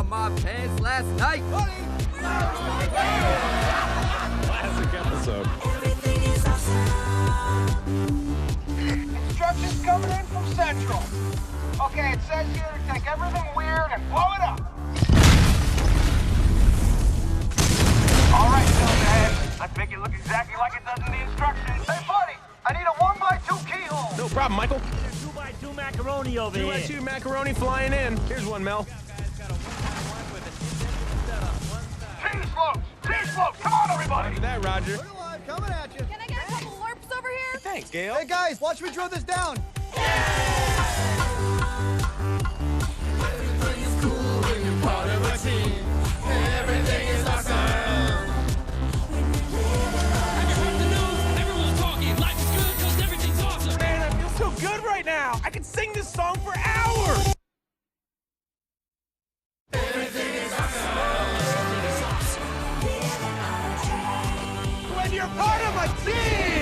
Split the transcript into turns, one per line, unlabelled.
my pants last night.
Classic episode.
Everything is awesome.
Instructions coming in from Central. Okay, it says here to take everything weird and blow it up. All right, Silverhead. Let's make it look exactly like it does in the instructions. Hey, buddy, I need a 1x2 keyhole.
No problem, Michael.
2x2 macaroni over here.
2x2 macaroni flying in. Here's one, Mel.
Cheese floats! Cheese floats! Come on, everybody!
After that, Roger.
Coming at you.
Can I get a couple LARPs over here?
Thanks, Gail.
Hey guys, watch me drill this down.
Everything is cool when you're part of a team. Everything is awesome. Have you heard the news? Everyone's talking. Life is good because everything's awesome.
Man, I feel so good right now. I could sing this song for hours.
Everything is awesome.
When you're part of a team.